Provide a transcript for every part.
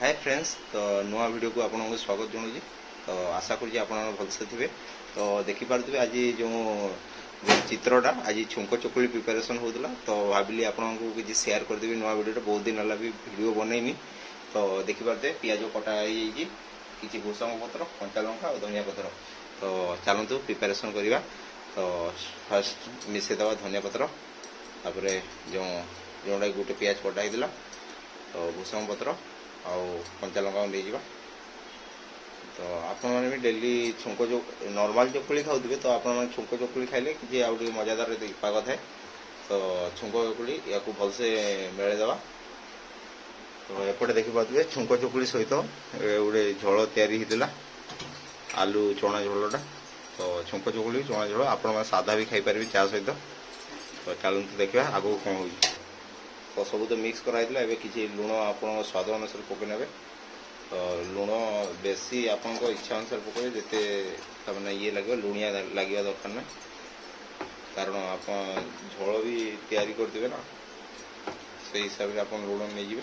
Hi friends तो नुआ video को आपको स्वागत जनाऊँ। तो आशा करुँच आप भलसे थे। तो देखिपे आज जो चित्रटा आज छुंक चकुली प्रिपेरेसन होता तो भाविली आपको किसी शेयर करदेवी नुआ वीडियो बहुत दिन है भी वीडियो बनईनी। तो देखिपे पियाज कटा किसी भूसंग पत्र कंचा लंका और धनिया पत्र। तो चलतु प्रिपेरेसन करवा। तो फास्ट मिसेदे धनिया पत्र तापर जो जोटा गोटे पियाज कटा होता तो भूसंग पत्र आउ कंचा लंका नहीं जावा। तो आपने भी डेली छुंक जो नॉर्मल चकुली खाऊे तो आप छुंक चकुली खाइले कि आउ मजादार पाग थाए। तो छुंक चकुली या भलसे मेलदेवा। तो एपटे देखिपे छुंक चकुली सहित गोटे झोल या आलू चना झोलटा। तो छुंक चकुली चना झोल आप सादा भी खाईपारे चा सहित। तो चलते देखा आगू कौन हो। तो सब तो मिक्स कराई किसी लुण आप स्वाद अनुसार पकई ने। तो लुण बेसी आप इच्छा अनुसार पकड़े जिते ये लगे लुणिया लगे दरकार ना, कारण आप झोल भी तैयारी करदे ना से हिसाब से आप लुण नहीं।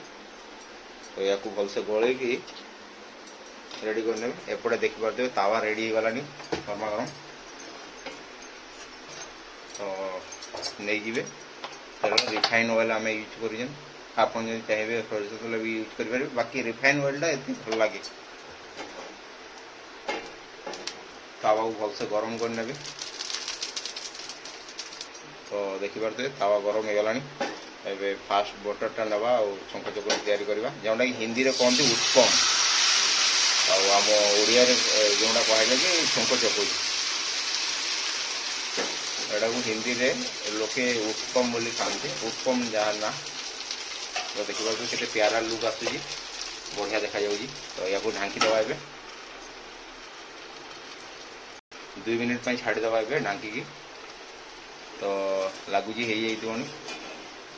तो या भलसे गोल रेडी करने। एपटे देखिपे तावा रेडी हो गलानी गरमा गरम। तो नहीं रिफाइन ऑयल आम यूज कर चाहिए सरस तेल भी यूज करें। बाकी रिफाइन ऑयल टा ये भल लगे। तावा को भलसे गरम करने। तो देखिपे तावा गरम हो गलानी। एबे फास्ट बटर टा नवा और छुंक चकुली तैयारी करवा जोटा कि हिंदी में कहते उत्पम। आम ओडिया जोटा कहले कि छुंक चकुली एटा को हिंदी में लोके उत्पम बोली खाते। उत्पम जहाँ ना। तो देखिए के प्यारा लुक आसूँ बढ़िया देखा जाऊँगी। तो या ढांकी दवा ए 2 मिनिट छाड़ीदवा ए ढांकी। तो लगुच हो।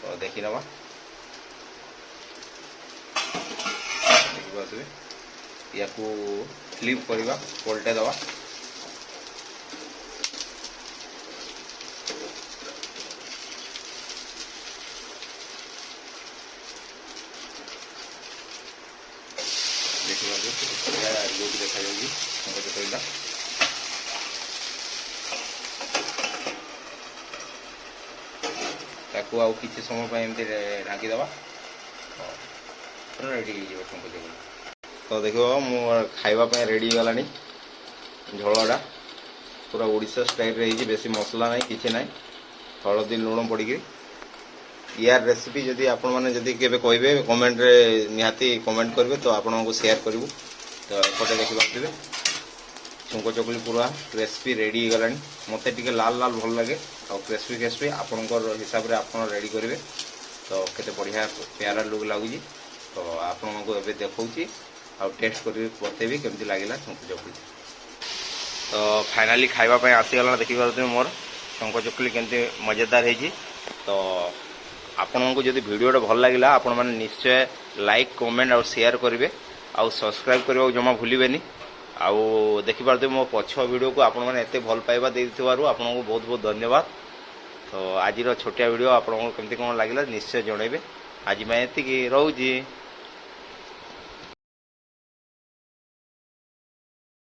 तो देखी नवा देखिए या फ्लिप करवा पलटे दवा। देखिए लुक देखा जाऊँगी छुंक चकुलीटा। ताकू आउ किसी समय एमती ढांकीदवा रेडी हो छुंक चकुली। तो देखो मो खावाई रेडी गलानी झोलटा पूरा ओडिशा स्टाइल रही। बेसी मसला ना कि ना हलदी लुण पड़ यार रेसिपी जदि आपण मैंने जदि केबे कहबे कमेंट रे निहाती कमेंट करेंगे तो आपण को शेयर करूँ। तो एपटे देखिपे छुंक चकुली पूरा क्रिस्पी रेडी हो गलानी। मते टिके लाल लाल भल लगे और क्रिस्पी क्रिस्पी आपणकर हिसाब से आप रेडी करेंगे। तो केते बढ़िया प्यारा लुक लगुच। तो आपण को एबे देखौची और टेस्ट कर बतेबी केमती लगिला छुंक चकुली। तो फाइनाली खावाई आसीगला देखिए मोर छुंक चकुली केमती मजेदार है। तो आपण को जब वीडियोटा भल लगे आपण मैंने निश्चय लाइक कमेंट और शेयर करेंगे और सब्सक्राइब करने जमा भूलें। आउ देखिपे मो पछ वीडियो को आपण मैंने एत भल पाइबा देथिबारु आपन को बहुत बहुत धन्यवाद। तो आज छोटिया वीडियो आपन को केमती कौन लगे निश्चय जनइबे। आज मैं एति रोजी।